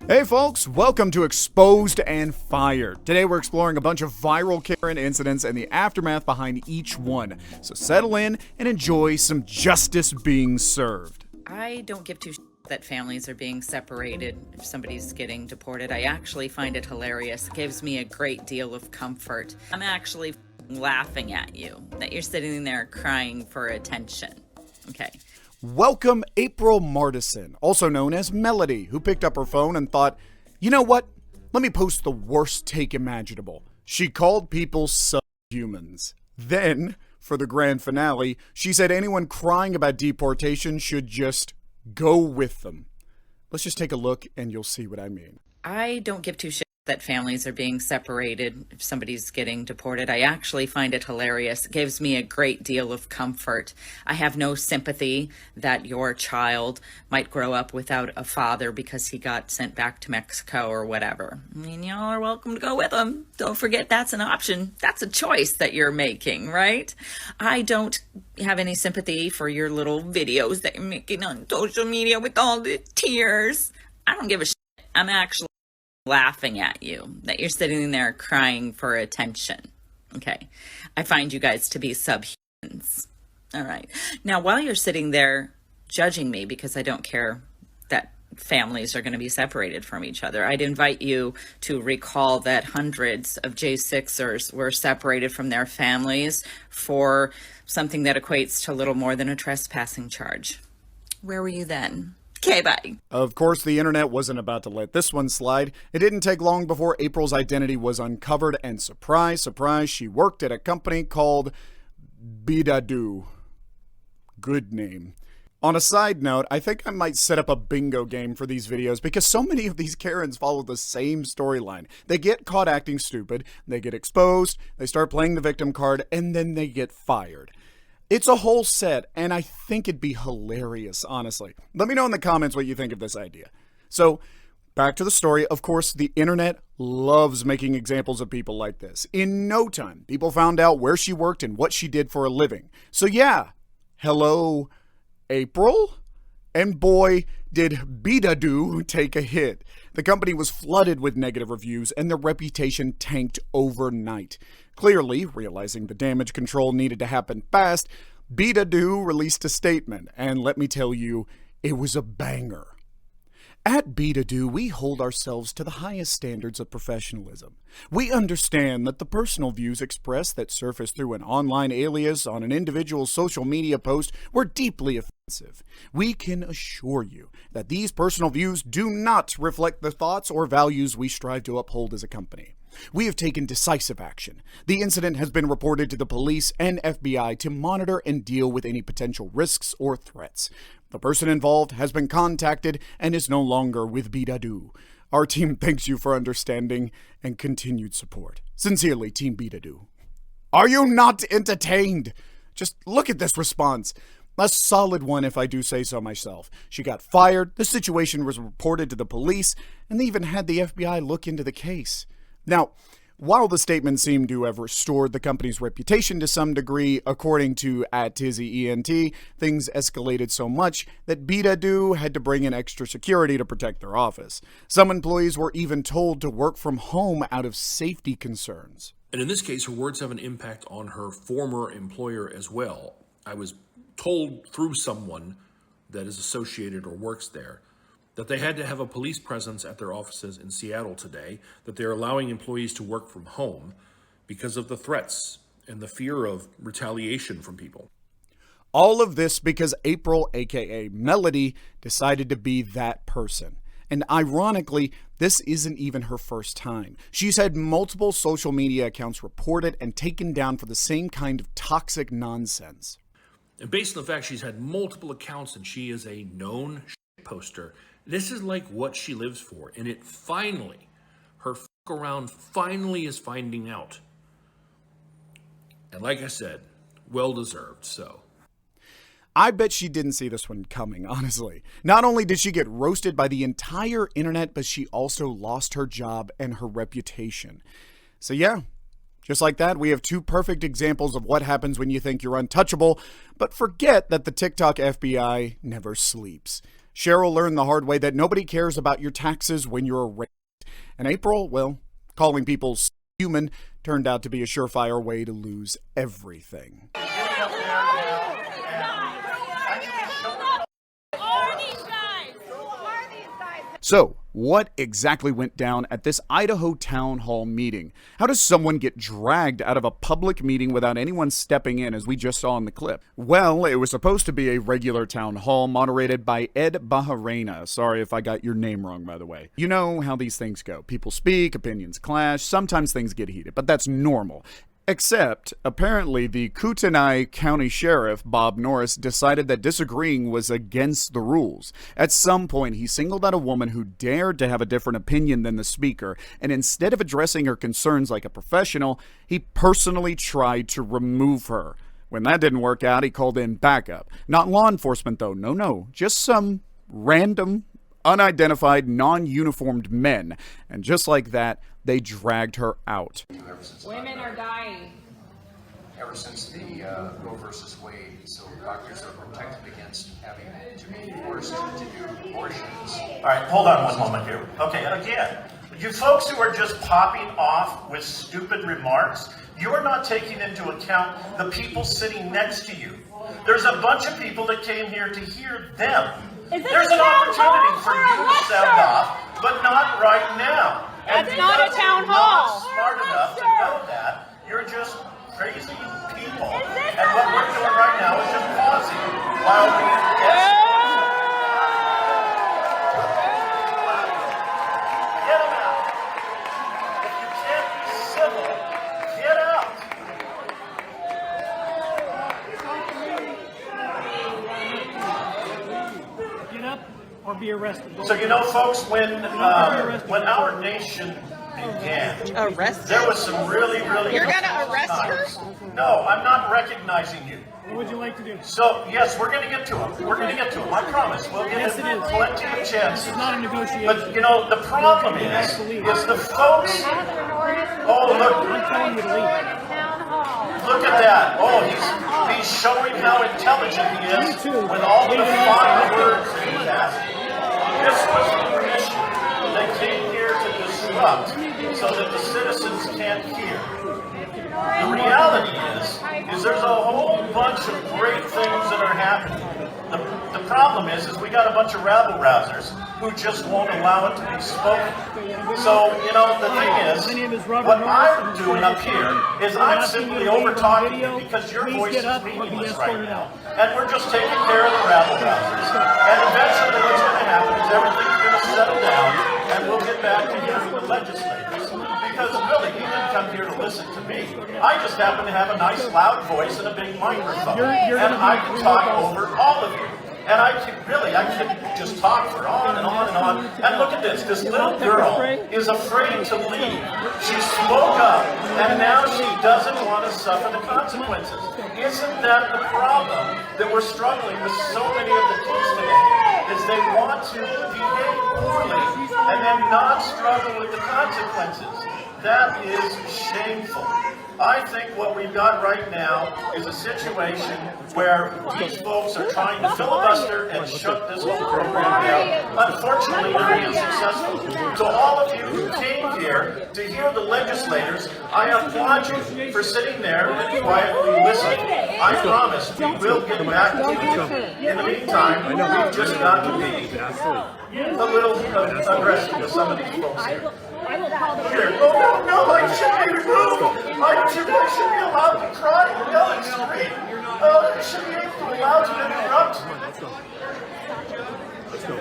Hey folks, welcome to Exposed and Fired. Today we're exploring a bunch of viral Karen incidents and the aftermath behind each one. So settle in and enjoy some justice being served. I don't give two shits that families are being separated if somebody's getting deported. I actually find it hilarious. It gives me a great deal of comfort. I'm actually laughing at you that you're sitting there crying for attention. Okay. Welcome April Martison, also known as Melody, who picked up her phone and thought, you know what? Let me post the worst take imaginable. She called people subhumans. Then, for the grand finale, she said anyone crying about deportation should just go with them. Let's just take a look and you'll see what I mean. I don't give two shits that families are being separated if somebody's getting deported. I actually find it hilarious. It gives me a great deal of comfort. I have no sympathy that your child might grow up without a father because he got sent back to Mexico or whatever. I mean, y'all are welcome to go with him. Don't forget that's an option. That's a choice that you're making, right? I don't have any sympathy for your little videos that you're making on social media with all the tears. I don't give a shit. I'm actually laughing at you that you're sitting there crying for attention. Okay. I find you guys to be subhumans. All right. Now, while you're sitting there judging me because I don't care that families are going to be separated from each other, I'd invite you to recall that hundreds of J6ers were separated from their families for something that equates to little more than a trespassing charge. Where were you then? Okay, bye. Of course, the internet wasn't about to let this one slide. It didn't take long before April's identity was uncovered, and surprise, surprise, she worked at a company called Bidadoo. Good name. On a side note, I think I might set up a bingo game for these videos because so many of these Karens follow the same storyline. They get caught acting stupid, they get exposed, they start playing the victim card, and then they get fired. It's a whole set, and I think it'd be hilarious, honestly. Let me know in the comments what you think of this idea. So, back to the story. Of course, the internet loves making examples of people like this. In no time, people found out where she worked and what she did for a living. So yeah, hello, April? And boy, did Bidadoo take a hit. The company was flooded with negative reviews, and their reputation tanked overnight. Clearly, realizing the damage control needed to happen fast, Bidadoo released a statement, and let me tell you, it was a banger. At Bidadoo, we hold ourselves to the highest standards of professionalism. We understand that the personal views expressed that surface through an online alias on an individual's social media post were deeply offensive. We can assure you that these personal views do not reflect the thoughts or values we strive to uphold as a company. We have taken decisive action. The incident has been reported to the police and FBI to monitor and deal with any potential risks or threats. The person involved has been contacted and is no longer with Bidadoo. Our team thanks you for understanding and continued support. Sincerely, Team Bidadoo. Are you not entertained? Just look at this response. A solid one if I do say so myself. She got fired, the situation was reported to the police, and they even had the FBI look into the case. Now, while the statement seemed to have restored the company's reputation to some degree, according to @TizzyENT, things escalated so much that Bidadoo had to bring in extra security to protect their office. Some employees were even told to work from home out of safety concerns. And in this case, her words have an impact on her former employer as well. I was told through someone that is associated or works there that they had to have a police presence at their offices in Seattle today, that they're allowing employees to work from home because of the threats and the fear of retaliation from people. All of this because April, aka Melody, decided to be that person. And ironically, this isn't even her first time. She's had multiple social media accounts reported and taken down for the same kind of toxic nonsense. And based on the fact she's had multiple accounts and she is a known poster, this is like what she lives for. And it finally, her around finally is finding out. And like I said, well deserved, so. I bet she didn't see this one coming, honestly. Not only did she get roasted by the entire internet, but she also lost her job and her reputation. So yeah, just like that, we have two perfect examples of what happens when you think you're untouchable, but forget that the TikTok FBI never sleeps. Cheryl learned the hard way that nobody cares about your taxes when you're a rapist. And April, well, calling people human turned out to be a surefire way to lose everything. So, what exactly went down at this Idaho Town Hall meeting? How does someone get dragged out of a public meeting without anyone stepping in, as we just saw in the clip? Well, it was supposed to be a regular town hall moderated by Ed Bajarena. Sorry if I got your name wrong, by the way. You know how these things go. People speak, opinions clash, sometimes things get heated, but that's normal. Except, apparently, the Kootenai County Sheriff, Bob Norris, decided that disagreeing was against the rules. At some point, he singled out a woman who dared to have a different opinion than the speaker, and instead of addressing her concerns like a professional, he personally tried to remove her. When that didn't work out, he called in backup. Not law enforcement, though. No. Just some random, unidentified, non-uniformed men. And just like that, they dragged her out. Women are dying. Ever since the Roe versus Wade, so doctors are protected against having to be forced to do abortions. All right, hold on one moment here. Okay, again, you folks who are just popping off with stupid remarks, you're not taking into account the people sitting next to you. There's a bunch of people that came here to hear them. There's an opportunity for you to sound off, but not right now. It's not a town hall. You're not smart enough to know that. You're just crazy people. And what we're doing right now is just pausing while we get them out. If you can't be civil, get out. Get up or be arrested. So you know, folks, when our nation began, there was some really You're gonna arrest her? No, I'm not recognizing you. What would you like to do? So yes, we're going to get to him. We're going to get to him. I promise. We'll give him plenty of chances. It's not a negotiation. But you know, the problem is the folks. Oh look! I'm telling you to leave. Look at that! Oh, he's showing how intelligent he is with all the fine words that he has. This was the commission that came here to disrupt so that the citizens can't hear. The reality is there's a whole bunch of great things that are happening. The problem is we got a bunch of rabble-rousers who just won't allow it to be spoken. So, you know, the thing is, what I'm doing up here is I'm simply over-talking you because your voice is meaningless right now. And we're just taking care of the rabble-rousers. And eventually what's going to happen is everything's going to settle down and we'll get back to hearing the legislators. Because really, you didn't come here to listen to me. I just happen to have a nice loud voice and a big microphone. And I can talk over all of you. And I can just talk for on and on and on. And look at this little girl is afraid to leave. She spoke up, and now she doesn't want to suffer the consequences. Isn't that the problem that we're struggling with so many of the kids today? Is they want to behave poorly and then not struggle with the consequences. That is shameful. I think what we've got right now is a situation where these folks are trying to filibuster and shut this whole program down. Unfortunately, they're being successful. To all of you who came here to hear the legislators, I applaud you for sitting there and quietly listening. I promise we will get back to you. In the meantime, we've just got to be a little aggressive with some of these folks here. Here. Oh, no, I should be removed. I should be allowed to cry and yell and scream. I should be allowed to interrupt. Let's go.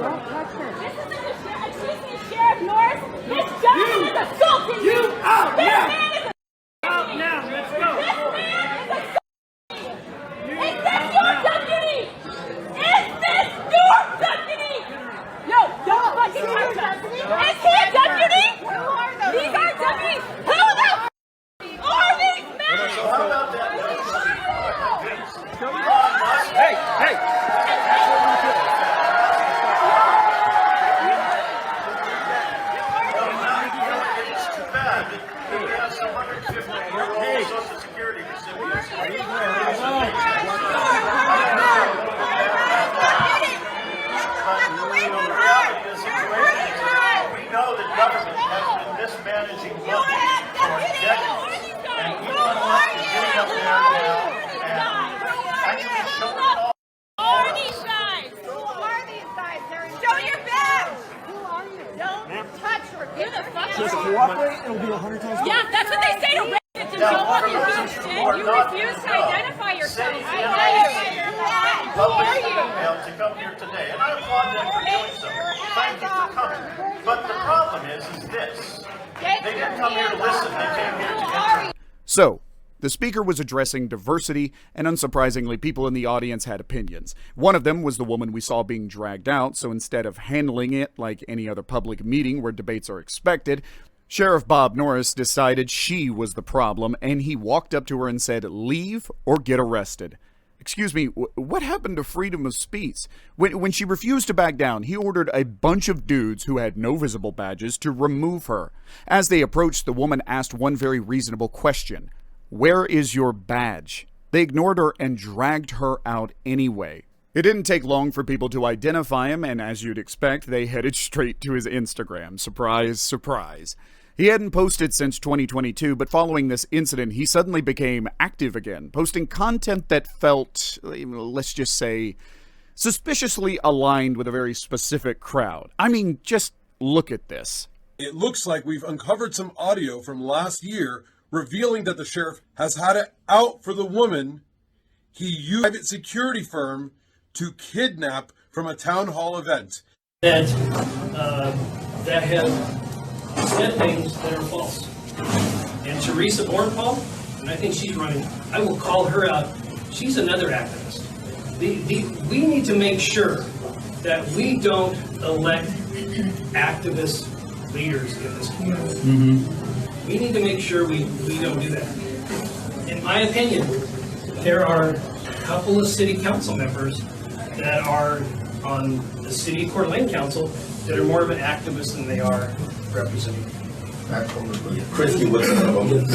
Don't touch her. Excuse me, Sheriff Norris. This gentleman is assaulting you. Out This now. man is Out now. Let's go. This man is assaulting you. Is this your deputy? Is this your deputy? No, don't fucking touch us. Is he a deputy? Who are those? These are deputies. Who the are these men? So how about that? Hey! It's too bad that we have some 150-year-old Social Security recipients. Just cooperate, it'll be 100 times better. Yeah, that's what they say to rapists and show up in Houston. You refuse to identify yourself. City Who are you? Who are you? To come here today, and I applaud them for doing so. Thank you for coming. But the problem is this. They didn't come here to listen. They came here to enter. So, the speaker was addressing diversity, and unsurprisingly, people in the audience had opinions. One of them was the woman we saw being dragged out, so instead of handling it like any other public meeting where debates are expected, Sheriff Bob Norris decided she was the problem, and he walked up to her and said, "Leave or get arrested." Excuse me, what happened to freedom of speech? When she refused to back down, he ordered a bunch of dudes who had no visible badges to remove her. As they approached, the woman asked one very reasonable question. "Where is your badge?" They ignored her and dragged her out anyway. It didn't take long for people to identify him, and as you'd expect, they headed straight to his Instagram. Surprise, surprise. He hadn't posted since 2022, but following this incident, he suddenly became active again, posting content that felt, let's just say, suspiciously aligned with a very specific crowd. I mean, just look at this. It looks like we've uncovered some audio from last year revealing that the sheriff has had it out for the woman he used a private security firm to kidnap from a town hall event. That have said things that are false. And Teresa Bornpaul, and I think she's running, I will call her out. She's another activist. We need to make sure that we don't elect activist leaders in this community. We need to make sure we don't do that. In my opinion, there are a couple of city council members that are on the city Coeur d'Alene council that are more of an activist than they are representing. Christie was one of them.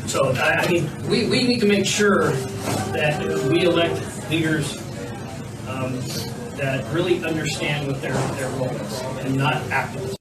So, I mean, we need to make sure that we elect leaders that really understand what their role is and not activists.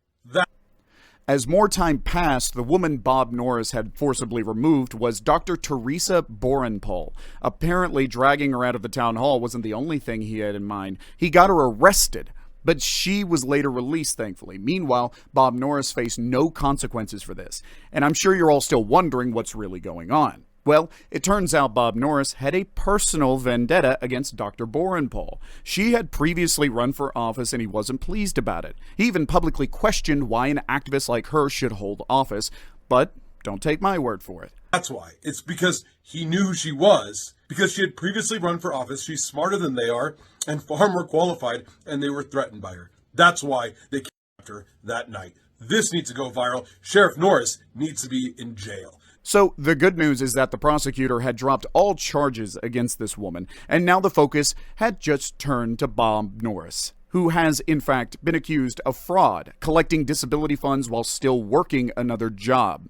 As more time passed, the woman Bob Norris had forcibly removed was Dr. Teresa Bornpaul. Apparently, dragging her out of the town hall wasn't the only thing he had in mind. He got her arrested, but she was later released, thankfully. Meanwhile, Bob Norris faced no consequences for this. And I'm sure you're all still wondering what's really going on. Well, it turns out Bob Norris had a personal vendetta against Dr. Bornpaul. She had previously run for office and he wasn't pleased about it. He even publicly questioned why an activist like her should hold office, but don't take my word for it. That's why. It's because he knew who she was. Because she had previously run for office, she's smarter than they are and far more qualified, and they were threatened by her. That's why they kidnapped her that night. This needs to go viral. Sheriff Norris needs to be in jail. So the good news is that the prosecutor had dropped all charges against this woman, and now the focus had just turned to Bob Norris, who has, in fact, been accused of fraud, collecting disability funds while still working another job.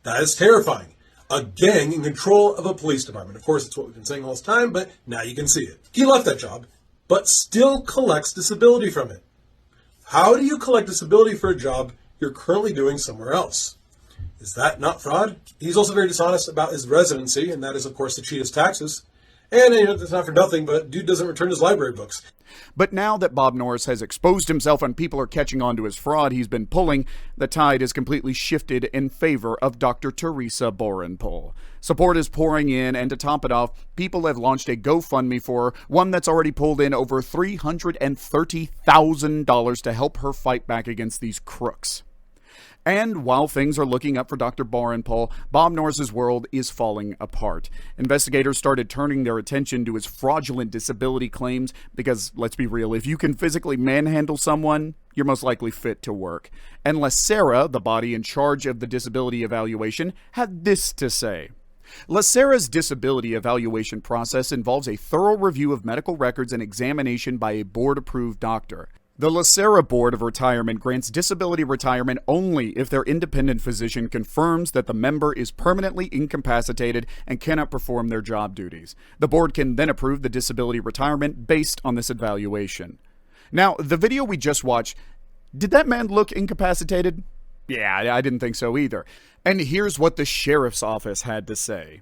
That is terrifying. A gang in control of a police department. Of course, it's what we've been saying all this time, but now you can see it. He left that job, but still collects disability from it. How do you collect disability for a job you're currently doing somewhere else? Is that not fraud? He's also very dishonest about his residency, and that is, of course, to cheat his taxes. And it's not for nothing, but dude doesn't return his library books. But now that Bob Norris has exposed himself and people are catching on to his fraud he's been pulling, the tide has completely shifted in favor of Dr. Teresa Bornpaul. Support is pouring in, and to top it off, people have launched a GoFundMe for her, one that's already pulled in over $330,000 to help her fight back against these crooks. And while things are looking up for Dr. Bornpaul, Bob Norris's world is falling apart. Investigators started turning their attention to his fraudulent disability claims because, let's be real, if you can physically manhandle someone, you're most likely fit to work. And LaSarah, the body in charge of the disability evaluation, had this to say. LaSarah's disability evaluation process involves a thorough review of medical records and examination by a board-approved doctor. The LaSarah Board of Retirement grants disability retirement only if their independent physician confirms that the member is permanently incapacitated and cannot perform their job duties. The board can then approve the disability retirement based on this evaluation. Now, the video we just watched, did that man look incapacitated? Yeah, I didn't think so either. And here's what the sheriff's office had to say.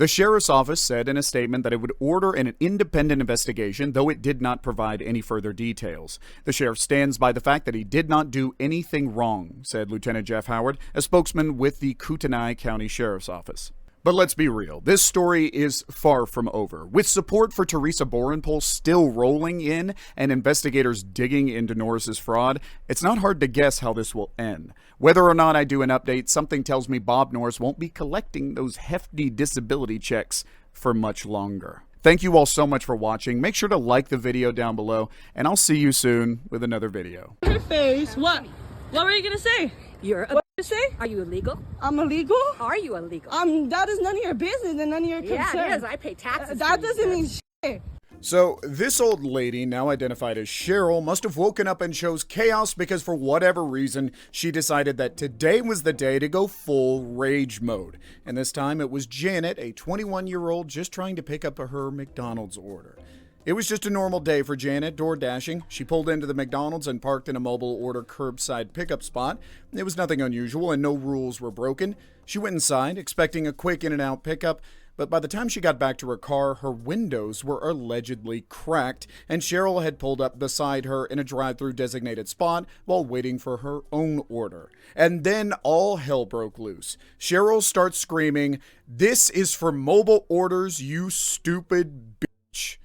The sheriff's office said in a statement that it would order an independent investigation, though it did not provide any further details. The sheriff stands by the fact that he did not do anything wrong, said Lieutenant Jeff Howard, a spokesman with the Kootenai County Sheriff's Office. But let's be real, this story is far from over. With support for Teresa Borenpol still rolling in and investigators digging into Norris's fraud, it's not hard to guess how this will end. Whether or not I do an update, something tells me Bob Norris won't be collecting those hefty disability checks for much longer. Thank you all so much for watching. Make sure to like the video down below, and I'll see you soon with another video. Her face. What? What were you gonna say? You're what did you say? Are you illegal? I'm illegal? Are you illegal? That is none of your business and none of your concern. Yeah, it is. I pay taxes. That doesn't mean shit. So, this old lady, now identified as Cheryl, must have woken up and chose chaos because for whatever reason, she decided that today was the day to go full rage mode. And this time it was Janet, a 21-year-old, just trying to pick up her McDonald's order. It was just a normal day for Janet, door dashing. She pulled into the McDonald's and parked in a mobile order curbside pickup spot. It was nothing unusual and no rules were broken. She went inside, expecting a quick in-and-out pickup, but by the time she got back to her car, her windows were allegedly cracked, and Cheryl had pulled up beside her in a drive-thru designated spot while waiting for her own order. And then all hell broke loose. Cheryl starts screaming, "This is for mobile orders, you stupid bitch."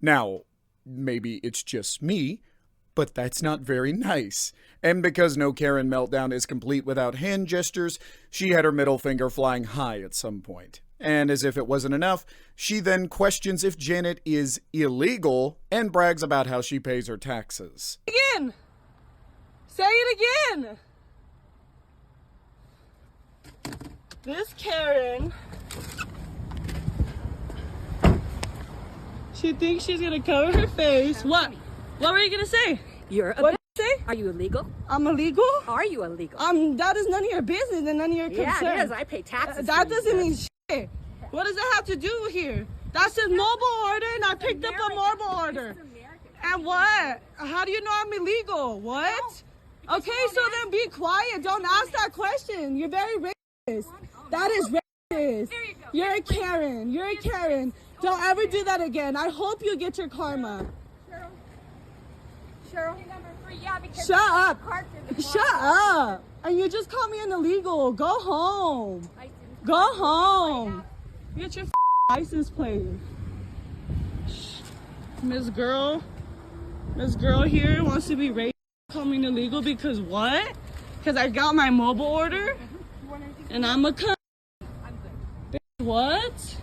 Now, maybe it's just me, but that's not very nice. And because no Karen meltdown is complete without hand gestures, she had her middle finger flying high at some point. And as if it wasn't enough, she then questions if Janet is illegal and brags about how she pays her taxes. Again! Say it again! This Karen... She thinks she's gonna cover her face. What? What were you gonna say? You're a what did you say? Are you illegal? I'm illegal? Are you illegal? That is none of your business and none of your concern. Yeah, it is. I pay taxes. That doesn't mean shit. What does that have to do here? That's a mobile order and I picked up a mobile order. And what? How do you know I'm illegal? What? Okay, so then be quiet. Don't ask that question. You're very racist. That is racist. You're a Karen. You're a Karen. Don't ever do that again. I hope you get your karma. Cheryl, yeah, because shut up. Shut up. And you just called me an illegal. Go home. Go home. Get your license plate. Miss Girl here wants to be racist, call me illegal because what? Because I got my mobile order and I'm a cunt. What?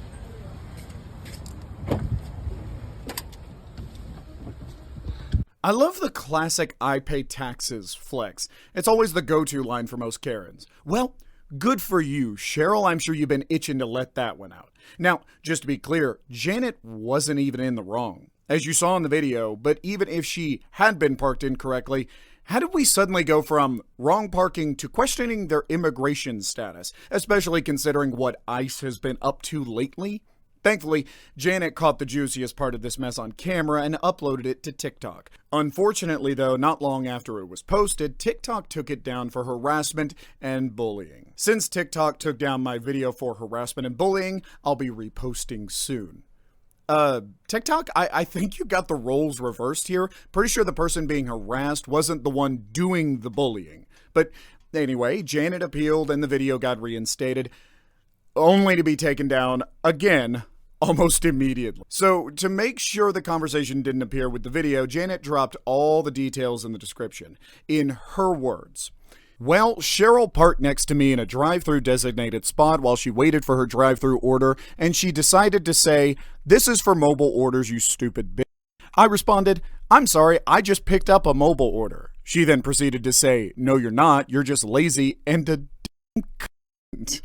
I love the classic "I pay taxes" flex. It's always the go-to line for most Karens. Well, good for you, Cheryl. I'm sure you've been itching to let that one out. Now, just to be clear, Janet wasn't even in the wrong, as you saw in the video, but even if she had been parked incorrectly, how did we suddenly go from wrong parking to questioning their immigration status, especially considering what ICE has been up to lately? Thankfully, Janet caught the juiciest part of this mess on camera and uploaded it to TikTok. Unfortunately, though, not long after it was posted, TikTok took it down for harassment and bullying. Since TikTok took down my video for harassment and bullying, I'll be reposting soon. TikTok, I think you got the roles reversed here. Pretty sure the person being harassed wasn't the one doing the bullying. But anyway, Janet appealed and the video got reinstated, only to be taken down again almost immediately. So to make sure the conversation didn't appear with the video, Janet dropped all the details in the description. In her words, "Well, Cheryl parked next to me in a drive-thru designated spot while she waited for her drive-thru order, and she decided to say, 'This is for mobile orders, you stupid bitch.' I responded, 'I'm sorry, I just picked up a mobile order.' She then proceeded to say, 'No, you're not. You're just lazy and a damn cunt,'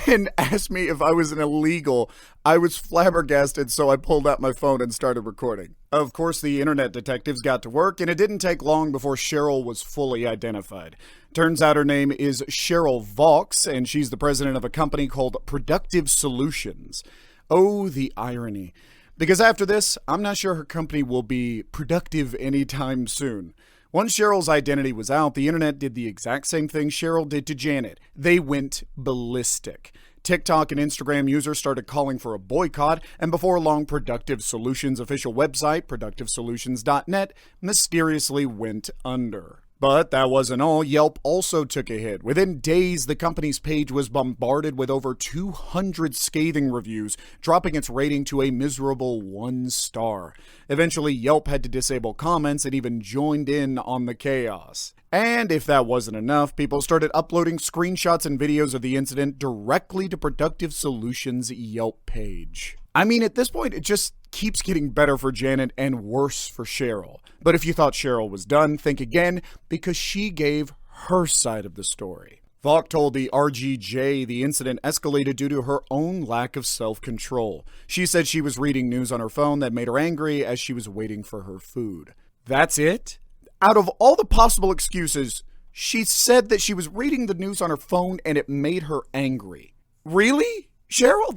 and asked me if I was an illegal. I was flabbergasted, so I pulled out my phone and started recording. Of course, the internet detectives got to work, and it didn't take long before Cheryl was fully identified. Turns out her name is Cheryl Vaux, and she's the president of a company called Productive Solutions. Oh, the irony. Because after this, I'm not sure her company will be productive anytime soon. Once Cheryl's identity was out, the internet did the exact same thing Cheryl did to Janet. They went ballistic. TikTok and Instagram users started calling for a boycott, and before long, Productive Solutions' official website, productivesolutions.net, mysteriously went under. But that wasn't all. Yelp also took a hit. Within days, the company's page was bombarded with over 200 scathing reviews, dropping its rating to a miserable 1 star. Eventually, Yelp had to disable comments and even joined in on the chaos. And if that wasn't enough, people started uploading screenshots and videos of the incident directly to Productive Solutions' Yelp page. I mean, at this point, it just keeps getting better for Janet and worse for Cheryl. But if you thought Cheryl was done, think again, because she gave her side of the story. Vaughn told the RGJ the incident escalated due to her own lack of self-control. She said she was reading news on her phone that made her angry as she was waiting for her food. That's it? Out of all the possible excuses, she said that she was reading the news on her phone and it made her angry. Really? Cheryl,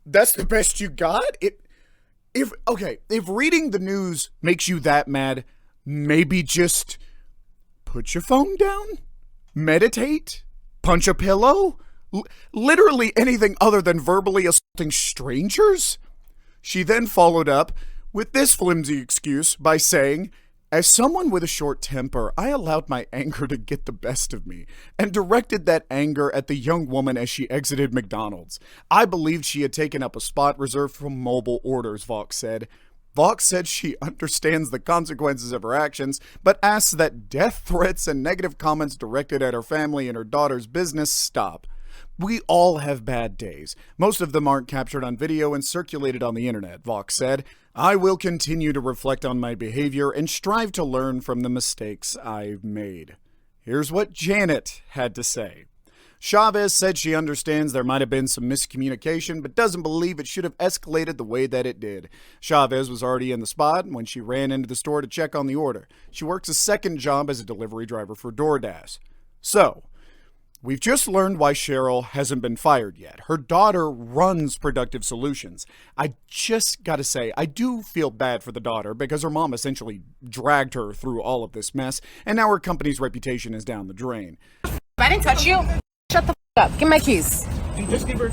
that's the best you got? If reading the news makes you that mad, maybe just put your phone down, meditate, punch a pillow, literally anything other than verbally assaulting strangers? She then followed up with this flimsy excuse by saying, "As someone with a short temper, I allowed my anger to get the best of me and directed that anger at the young woman as she exited McDonald's. I believed she had taken up a spot reserved for mobile orders," Vaughn said. Vaughn said she understands the consequences of her actions, but asks that death threats and negative comments directed at her family and her daughter's business stop. "We all have bad days. Most of them aren't captured on video and circulated on the internet," Vaughn said. "I will continue to reflect on my behavior and strive to learn from the mistakes I've made." Here's what Janet had to say. Chavez said she understands there might have been some miscommunication, but doesn't believe it should have escalated the way that it did. Chavez was already in the spot when she ran into the store to check on the order. She works a second job as a delivery driver for DoorDash. So, we've just learned why Cheryl hasn't been fired yet. Her daughter runs Productive Solutions. I just gotta say, I do feel bad for the daughter because her mom essentially dragged her through all of this mess, and now her company's reputation is down the drain. I didn't touch you. Shut the up. Give me my keys. Just give her.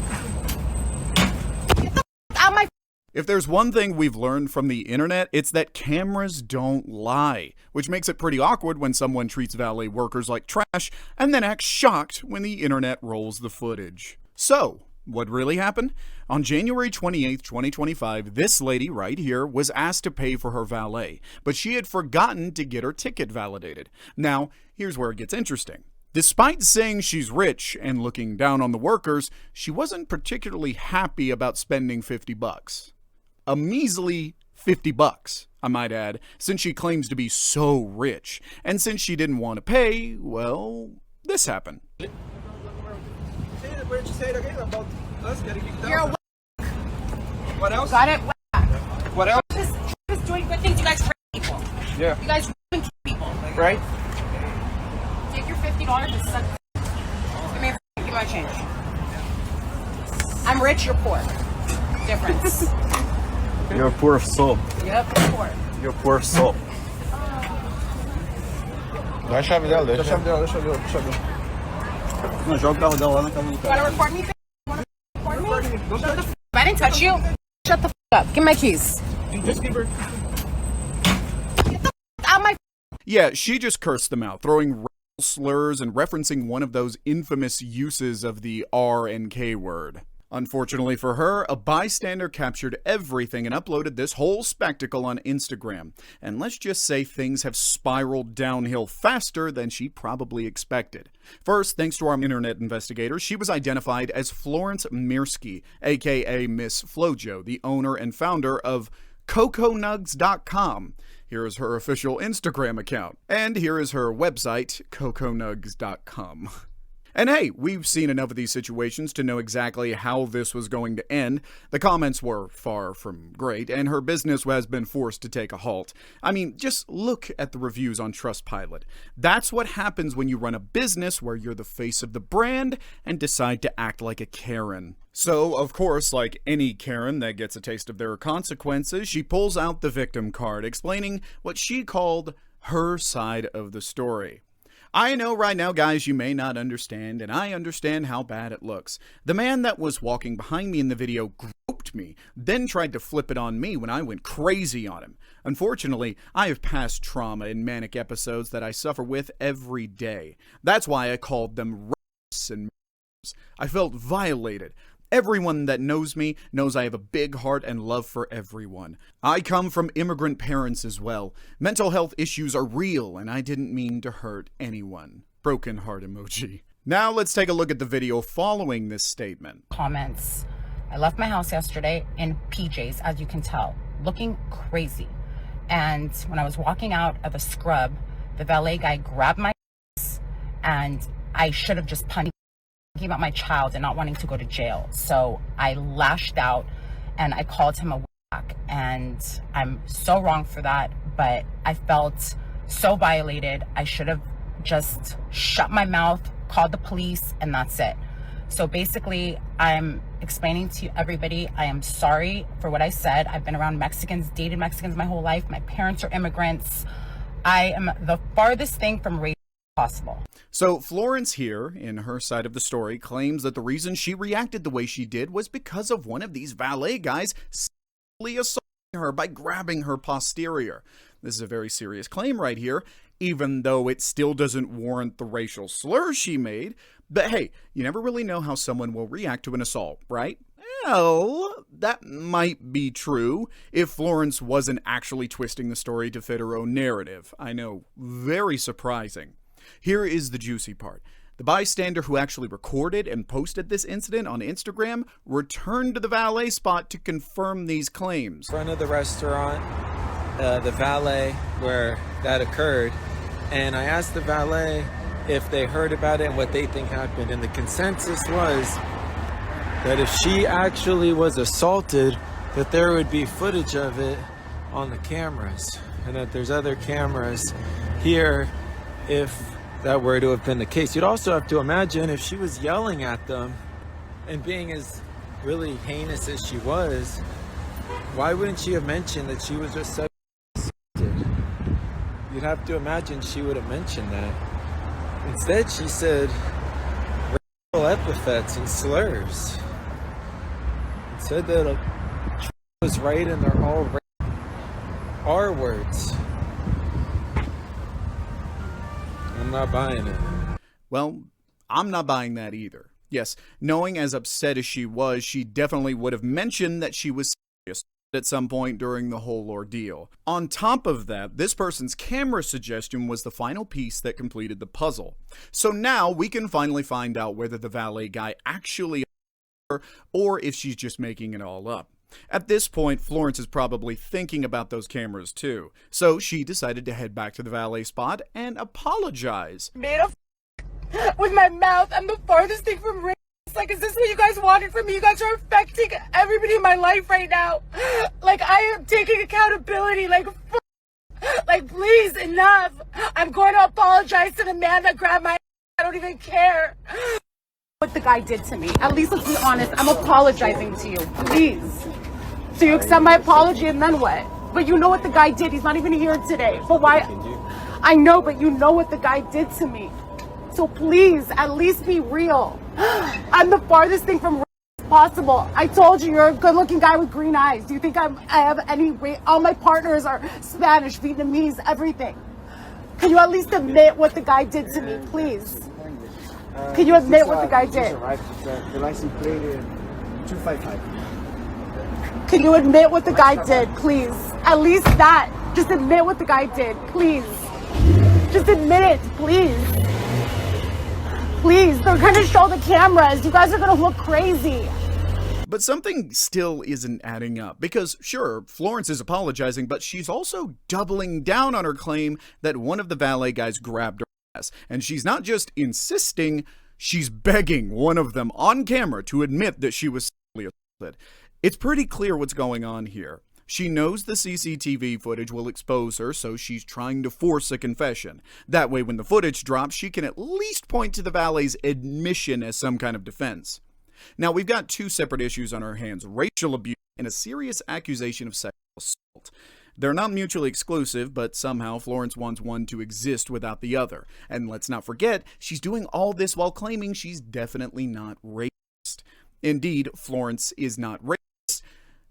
Get the out my. If there's one thing we've learned from the internet, it's that cameras don't lie, which makes it pretty awkward when someone treats valet workers like trash and then acts shocked when the internet rolls the footage. So, what really happened? On January 28th, 2025, this lady right here was asked to pay for her valet, but she had forgotten to get her ticket validated. Now, here's where it gets interesting. Despite saying she's rich and looking down on the workers, she wasn't particularly happy about spending $50. A measly $50, I might add, since she claims to be so rich. And since she didn't want to pay, well, this happened. Why don't you say it again about us getting kicked out? You're a What else? got it. What else? Just doing good things. You guys trick people. Yeah. You guys kill people. Right? Take your $50 and suck. Give me my change. I'm rich. You're poor. Difference. You're poor of soul. Yep. Poor. You're poor of soul. Dá a chave dela, Deixa eu ver. Não, joga o carro dela lá na casa do cara. Wanna record me? Wanna record me? Shut the I didn't touch you. Shut the up. Give me my keys. Just give her. Get the out my. Yeah, she just cursed them out, throwing racial slurs and referencing one of those infamous uses of the R and K word. Unfortunately for her, a bystander captured everything and uploaded this whole spectacle on Instagram. And let's just say things have spiraled downhill faster than she probably expected. First, thanks to our internet investigators, she was identified as Florence Mirsky, aka Miss Flojo, the owner and founder of CocoNugs.com. Here is her official Instagram account. And here is her website, CocoNugs.com. And hey, we've seen enough of these situations to know exactly how this was going to end. The comments were far from great, and her business has been forced to take a halt. I mean, just look at the reviews on Trustpilot. That's what happens when you run a business where you're the face of the brand and decide to act like a Karen. So, of course, like any Karen that gets a taste of their consequences, she pulls out the victim card, explaining what she called her side of the story. I know right now, guys, you may not understand, and I understand how bad it looks. The man that was walking behind me in the video groped me, then tried to flip it on me when I went crazy on him. Unfortunately, I have past trauma and manic episodes that I suffer with every day. That's why I called them rapes and murders. I felt violated. Everyone that knows me knows I have a big heart and love for everyone. I come from immigrant parents as well. Mental health issues are real, and I didn't mean to hurt anyone. Broken heart emoji. Now let's take a look at the video following this statement. Comments. I left my house yesterday in PJs, as you can tell, looking crazy. And when I was walking out of the scrub, the valet guy grabbed my ass, and I should have just punched about my child and not wanting to go to jail. So I lashed out and I called him a whack, and I'm so wrong for that, but I felt so violated. I should have just shut my mouth, called the police, and that's it. So basically, I'm explaining to everybody, I am sorry for what I said. I've been around Mexicans, dated Mexicans my whole life. My parents are immigrants. I am the farthest thing from race possible. So Florence here, in her side of the story, claims that the reason she reacted the way she did was because of one of these valet guys sexually assaulting her by grabbing her posterior. This is a very serious claim right here, even though it still doesn't warrant the racial slur she made. But hey, you never really know how someone will react to an assault, right? Well, that might be true if Florence wasn't actually twisting the story to fit her own narrative. I know, very surprising. Here is the juicy part. The bystander who actually recorded and posted this incident on Instagram returned to the valet spot to confirm these claims. In front of the restaurant, the valet where that occurred, and I asked the valet if they heard about it and what they think happened, and the consensus was that if she actually was assaulted, that there would be footage of it on the cameras, and that there's other cameras here if that were to have been the case. You'd also have to imagine if she was yelling at them and being as really heinous as she was, why wouldn't she have mentioned that she was just so assaulted? You'd have to imagine she would have mentioned that. Instead, she said racial epithets and slurs. It said that was right and they're all R words. I'm not buying it. Well, I'm not buying that either. Yes, knowing as upset as she was, she definitely would have mentioned that she was serious at some point during the whole ordeal. On top of that, this person's camera suggestion was the final piece that completed the puzzle. So now we can finally find out whether the valet guy actually her or if she's just making it all up. At this point, Florence is probably thinking about those cameras too, so she decided to head back to the valet spot and apologize. Made a with my mouth. I'm the farthest thing from race. Like, is this what you guys wanted from me? You guys are affecting everybody in my life right now. Like, I am taking accountability. Like, please, enough. I'm going to apologize to the man that grabbed my. I don't even care What the guy did to me. At least let's be honest. I'm apologizing to you. Please. So you accept my apology and then what? But you know what the guy did. He's not even here today. But why? I know, but you know what the guy did to me. So please, at least be real. I'm the farthest thing from possible. I told you, you're a good-looking guy with green eyes. Do you think I have any race? All my partners are Spanish, Vietnamese, everything. Can you at least admit what the guy did to me, please? Can you admit what the guy did? The license plate is 255. Can you admit what the guy did, please? At least that. Just admit what the guy did, please. Just admit it, please. Please, they're gonna show the cameras. You guys are gonna look crazy. But something still isn't adding up, because sure, Florence is apologizing, but she's also doubling down on her claim that one of the valet guys grabbed her ass. And she's not just insisting, she's begging one of them on camera to admit that she was sexually assaulted. It's pretty clear what's going on here. She knows the CCTV footage will expose her, so she's trying to force a confession. That way, when the footage drops, she can at least point to the valet's admission as some kind of defense. Now, we've got two separate issues on our hands: racial abuse and a serious accusation of sexual assault. They're not mutually exclusive, but somehow Florence wants one to exist without the other. And let's not forget, she's doing all this while claiming she's definitely not racist. Indeed, Florence is not racist.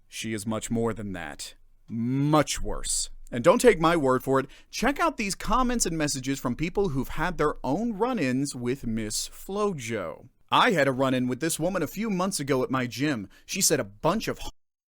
She is much more than that. Much worse. And don't take my word for it. Check out these comments and messages from people who've had their own run-ins with Miss Flojo. I had a run-in with this woman a few months ago at my gym. She said a bunch of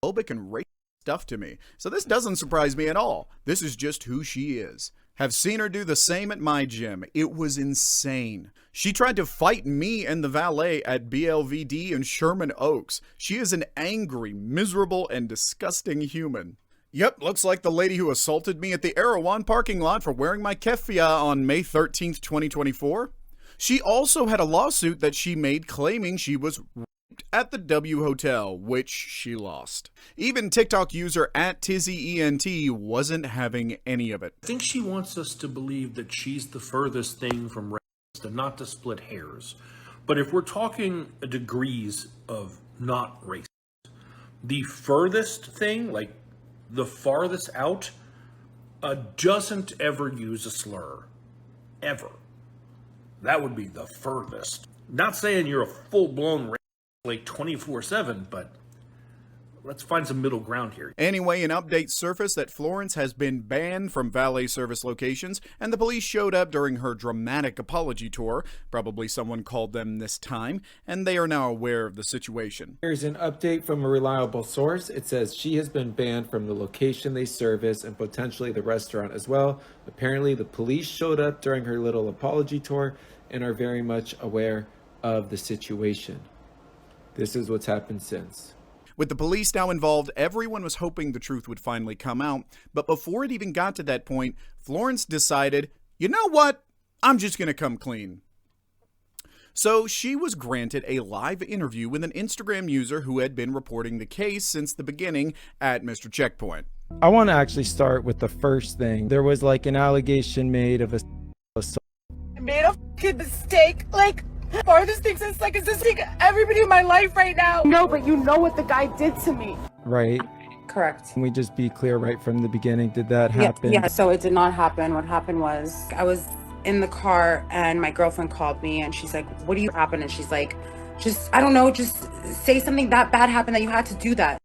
homophobic and racist stuff to me. So this doesn't surprise me at all. This is just who she is. Have seen her do the same at my gym. It was insane. She tried to fight me and the valet at BLVD in Sherman Oaks. She is an angry, miserable, and disgusting human. Yep, looks like the lady who assaulted me at the Erewhon parking lot for wearing my keffiyeh on May 13th, 2024. She also had a lawsuit that she made claiming she was raped at the W Hotel, which she lost. Even TikTok user @TizzyENT wasn't having any of it. I think she wants us to believe that she's the furthest thing from racist and not to split hairs. But if we're talking degrees of not racist, the furthest thing, like the farthest out, doesn't ever use a slur. Ever. That would be the furthest. Not saying you're a full-blown racist like 24/7, but let's find some middle ground here. Anyway, an update surfaced that Florence has been banned from valet service locations, and the police showed up during her dramatic apology tour. Probably someone called them this time, and they are now aware of the situation. Here's an update from a reliable source. It says she has been banned from the location they service and potentially the restaurant as well. Apparently, the police showed up during her little apology tour and are very much aware of the situation. This is what's happened since. With the police now involved, everyone was hoping the truth would finally come out, but before it even got to that point, Florence decided, you know what? I'm just gonna come clean. So she was granted a live interview with an Instagram user who had been reporting the case since the beginning at Mr. Checkpoint. I want to actually start with the first thing. There was like an allegation made of a I made a fucking mistake. Like, farthest thing since like existing everybody in my life right now. No, but you know what the guy did to me. right? Correct. Can we just be clear right from the beginning? Did that happen? Yeah, so it did not happen. What happened was I was in the car and my girlfriend called me and she's like, what do you happen? And she's like, just, I don't know, just say something that bad happened that you had to do that.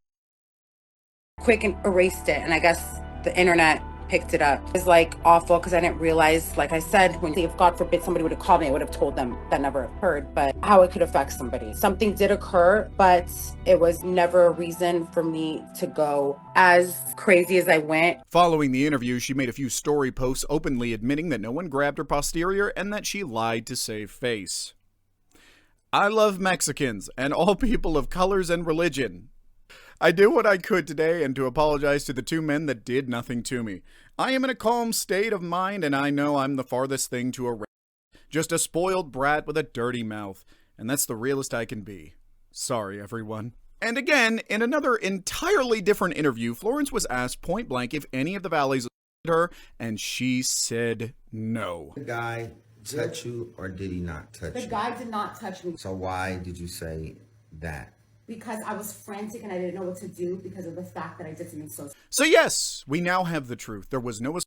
Quick and erased it. And I guess the internet picked it up. It was like awful because I didn't realize, like I said, when if God forbid somebody would have called me, I would have told them that never occurred, but how it could affect somebody. Something did occur, but it was never a reason for me to go as crazy as I went. Following the interview, she made a few story posts openly admitting that no one grabbed her posterior and that she lied to save face. I love Mexicans and all people of colors and religion. I did what I could today and to apologize to the two men that did nothing to me. I am in a calm state of mind and I know I'm the farthest thing to a rapist. Just a spoiled brat with a dirty mouth. And that's the realest I can be. Sorry, everyone. And again, in another entirely different interview, Florence was asked point blank if any of the valets assaulted her, and she said no. The guy touch you or did he not touch you? The guy did not touch me. So why did you say that? Because I was frantic and I didn't know what to do because of the fact that I did something so... So yes, we now have the truth. There was no assault,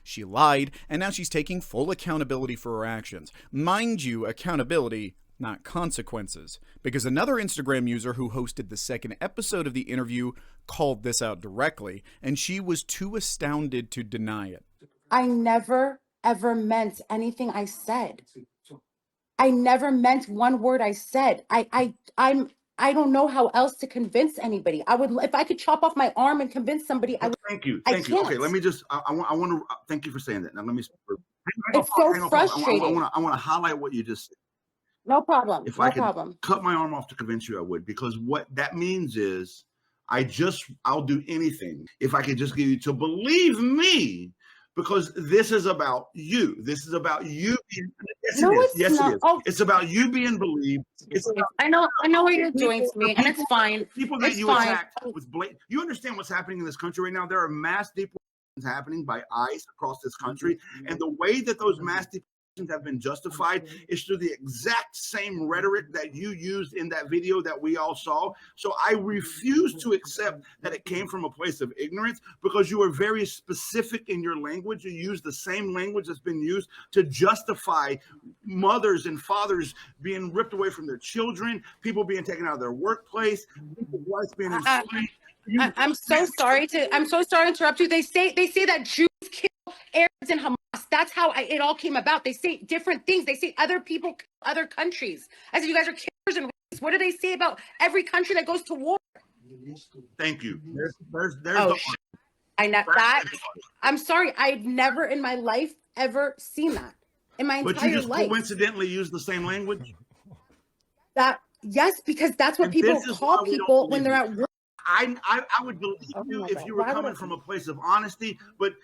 she lied, and now she's taking full accountability for her actions. Mind you, accountability, not consequences. Because another Instagram user who hosted the second episode of the interview called this out directly, and she was too astounded to deny it. I never, ever meant anything I said. I never meant one word I said. I don't know how else to convince anybody. I would, if I could chop off my arm and convince somebody, I would. Thank you. Thank you. Okay, let me just, I want to, thank you for saying that. Now let me. It's so frustrating. I want to highlight what you just said. No problem. If no I could problem. cut my arm off to convince you, I would, because what that means is I'll do anything if I could just get you to believe me, because this is about you. This is about you. Yes, No, it is. it's Yes, not. it is. Oh. It's about you being believed. It's about I know what you're doing to me, and it's fine. People that It's you fine. attack with blatant. You understand what's happening in this country right now? There are mass deportations happening by ICE across this country, and the way that those mass deportations have been justified is through the exact same rhetoric that you used in that video that we all saw. So I refuse to accept that it came from a place of ignorance, because you are very specific in your language. You use the same language that's been used to justify mothers and fathers being ripped away from their children, people being taken out of their workplace, people's wives being enslaved. I'm so sorry to interrupt you. They say that Jews kill Arabs and Hamas. That's how it all came about. They say different things. They say other people kill other countries. I said, you guys are killers and racists. What do they say about every country that goes to war? Thank you. There's I'm sorry. I've never in my life ever seen that in my entire life. But you just coincidentally use the same language? Yes, because that's what people call people when they're at work. I would believe you if you were coming from a place of honesty, but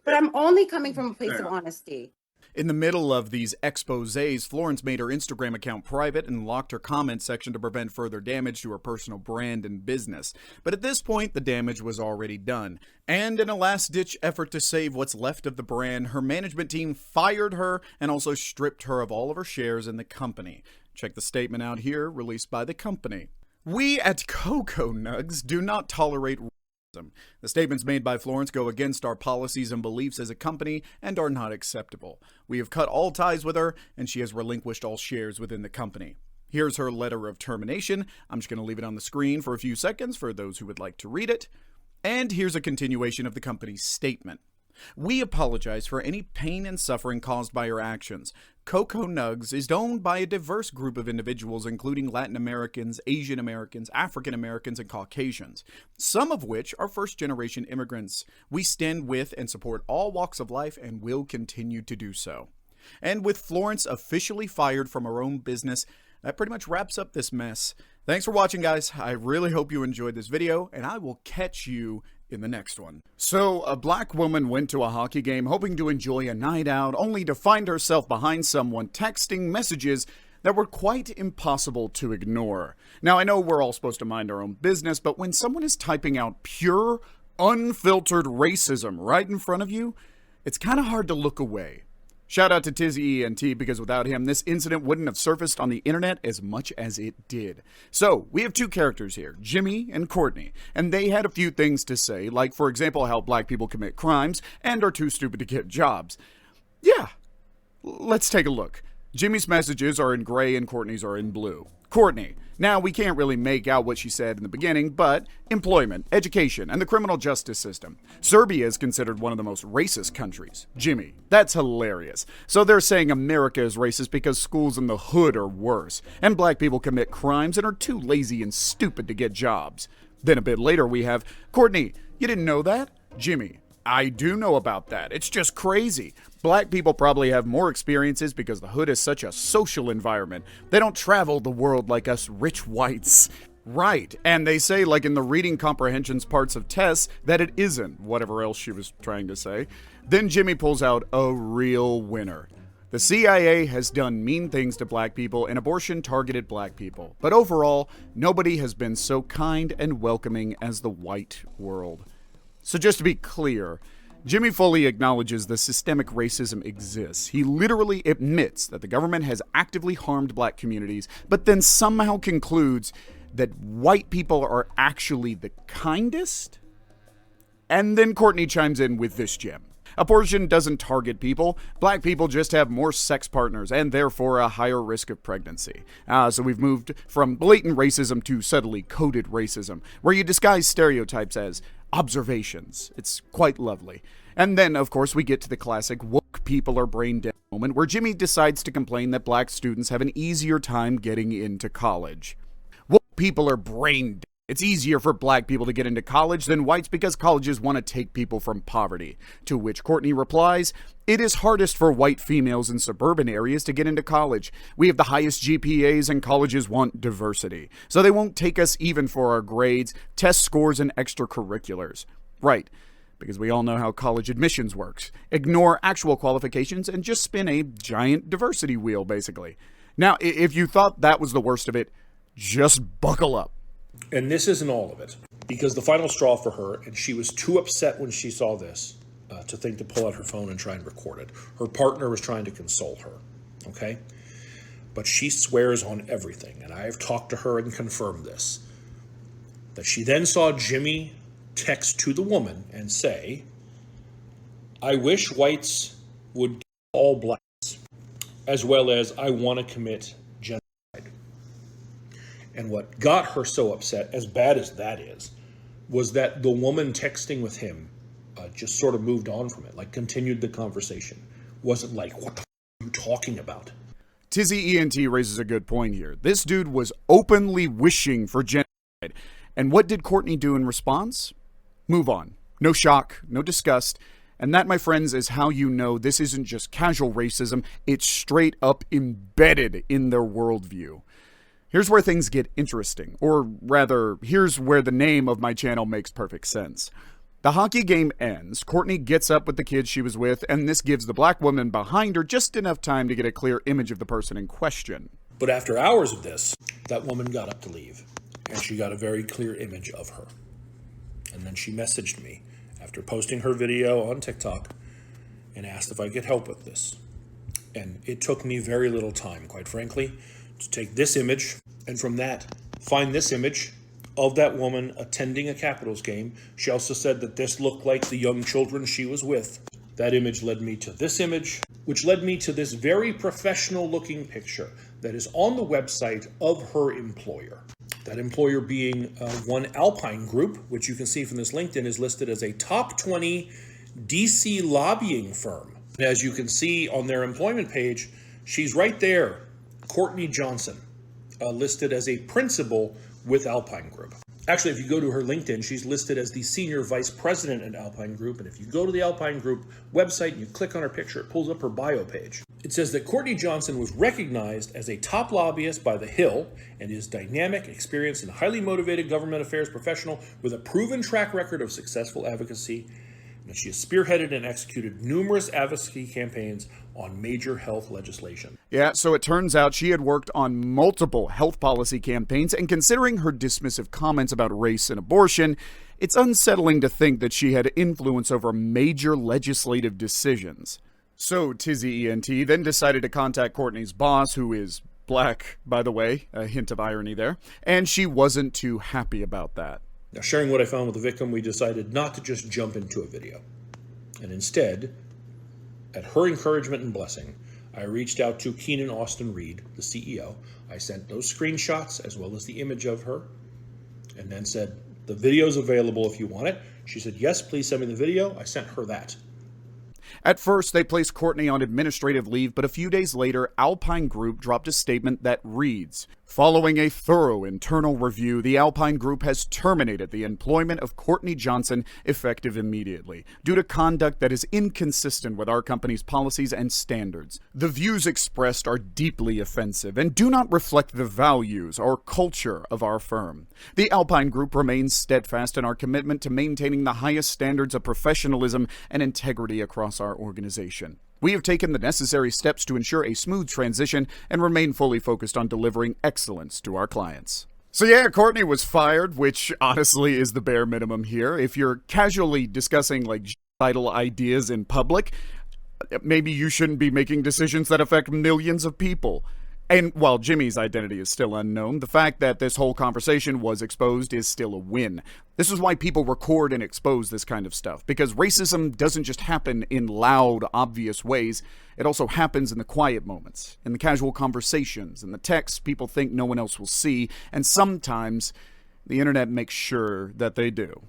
I'm only coming from a place of honesty. In the middle of these exposés, Florence made her Instagram account private and locked her comment section to prevent further damage to her personal brand and business. But at this point, the damage was already done. And in a last-ditch effort to save what's left of the brand, her management team fired her and also stripped her of all of her shares in the company. Check the statement out here, released by the company. We at Cocoa Nugs do not tolerate racism. The statements made by Florence go against our policies and beliefs as a company and are not acceptable. We have cut all ties with her, and she has relinquished all shares within the company. Here's her letter of termination. I'm just going to leave it on the screen for a few seconds for those who would like to read it. And here's a continuation of the company's statement. We apologize for any pain and suffering caused by your actions. Cocoa Nugs is owned by a diverse group of individuals, including Latin Americans, Asian Americans, African Americans, and Caucasians, some of which are first-generation immigrants. We stand with and support all walks of life and will continue to do so. And with Florence officially fired from her own business, that pretty much wraps up this mess. Thanks for watching, guys. I really hope you enjoyed this video, and I will catch you in the next one. So, a black woman went to a hockey game hoping to enjoy a night out, only to find herself behind someone texting messages that were quite impossible to ignore. Now, I know we're all supposed to mind our own business, but when someone is typing out pure, unfiltered racism right in front of you, it's kind of hard to look away. Shout out to Tizzy ENT, because without him, this incident wouldn't have surfaced on the internet as much as it did. So, we have two characters here, Jimmy and Courtney, and they had a few things to say, like, for example, how black people commit crimes and are too stupid to get jobs. Yeah, let's take a look. Jimmy's messages are in gray and Courtney's are in blue. Courtney. Now, we can't really make out what she said in the beginning, but employment, education, and the criminal justice system. Serbia is considered one of the most racist countries. Jimmy. That's hilarious. So they're saying America is racist because schools in the hood are worse, and black people commit crimes and are too lazy and stupid to get jobs. Then a bit later we have, Courtney, you didn't know that? Jimmy. I do know about that. It's just crazy. Black people probably have more experiences because the hood is such a social environment. They don't travel the world like us rich whites. Right, and they say, like in the reading comprehensions parts of tests, that it isn't, whatever else she was trying to say. Then Jimmy pulls out a real winner. The CIA has done mean things to black people and abortion targeted black people. But overall, nobody has been so kind and welcoming as the white world. So just to be clear, Jimmy fully acknowledges the systemic racism exists. He literally admits that the government has actively harmed black communities, but then somehow concludes that white people are actually the kindest? And then Courtney chimes in with this gem. Abortion doesn't target people. Black people just have more sex partners and therefore a higher risk of pregnancy. So we've moved from blatant racism to subtly coded racism, where you disguise stereotypes as observations. It's quite lovely. And then, of course, we get to the classic woke people are brain dead moment, where Jimmy decides to complain that black students have an easier time getting into college. Woke people are brain dead. It's easier for black people to get into college than whites because colleges want to take people from poverty. To which Courtney replies, it is hardest for white females in suburban areas to get into college. We have the highest GPAs and colleges want diversity. So they won't take us even for our grades, test scores, and extracurriculars. Right, because we all know how college admissions works. Ignore actual qualifications and just spin a giant diversity wheel, basically. Now, if you thought that was the worst of it, just buckle up. And this isn't all of it, because the final straw for her, and she was too upset when she saw this, to think to pull out her phone and try and record it. Her partner was trying to console her, okay? But she swears on everything, and I have talked to her and confirmed this, that she then saw Jimmy text to the woman and say, "I wish whites would kill all blacks, as well as I want to commit genocide." And what got her so upset, as bad as that is, was that the woman texting with him just sort of moved on from it, like continued the conversation. Wasn't like, "What the f*** are you talking about?" Tizzy ENT raises a good point here. This dude was openly wishing for genocide. And what did Courtney do in response? Move on. No shock, no disgust. And that, my friends, is how you know this isn't just casual racism, it's straight up embedded in their worldview. Here's where things get interesting, or rather, here's where the name of my channel makes perfect sense. The hockey game ends, Courtney gets up with the kids she was with, and this gives the black woman behind her just enough time to get a clear image of the person in question. But after hours of this, that woman got up to leave, and she got a very clear image of her. And then she messaged me after posting her video on TikTok and asked if I could help with this. And it took me very little time, quite frankly, to take this image, and from that, find this image of that woman attending a Capitals game. She also said that this looked like the young children she was with. That image led me to this image, which led me to this very professional-looking picture that is on the website of her employer. That employer being One Alpine Group, which you can see from this LinkedIn is listed as a top 20 DC lobbying firm. And as you can see on their employment page, she's right there, Courtney Johnson, listed as a principal with Alpine Group. Actually, if you go to her LinkedIn, she's listed as the senior vice president at Alpine Group. And if you go to the Alpine Group website and you click on her picture, it pulls up her bio page. It says that Courtney Johnson was recognized as a top lobbyist by The Hill and is dynamic, experienced, and highly motivated government affairs professional with a proven track record of successful advocacy. And she has spearheaded and executed numerous advocacy campaigns on major health legislation. Yeah, so it turns out she had worked on multiple health policy campaigns, and considering her dismissive comments about race and abortion, it's unsettling to think that she had influence over major legislative decisions. So Tizzy ENT then decided to contact Courtney's boss, who is black, by the way, a hint of irony there, and she wasn't too happy about that. Now, sharing what I found with the victim, we decided not to just jump into a video. And instead, at her encouragement and blessing, I reached out to Keenan Austin Reed, the CEO. I sent those screenshots as well as the image of her, and then said, "The video's available if you want it." She said, "Yes, please send me the video." I sent her that. At first, they placed Courtney on administrative leave, but a few days later, Alpine Group dropped a statement that reads, "Following a thorough internal review, the Alpine Group has terminated the employment of Courtney Johnson effective immediately, due to conduct that is inconsistent with our company's policies and standards. The views expressed are deeply offensive and do not reflect the values or culture of our firm. The Alpine Group remains steadfast in our commitment to maintaining the highest standards of professionalism and integrity across our organization. We have taken the necessary steps to ensure a smooth transition and remain fully focused on delivering excellence to our clients." So yeah, Courtney was fired, which honestly is the bare minimum here. If you're casually discussing like genocidal ideas in public, maybe you shouldn't be making decisions that affect millions of people. And while Jimmy's identity is still unknown, the fact that this whole conversation was exposed is still a win. This is why people record and expose this kind of stuff, because racism doesn't just happen in loud, obvious ways. It also happens in the quiet moments, in the casual conversations, in the texts people think no one else will see, and sometimes the internet makes sure that they do.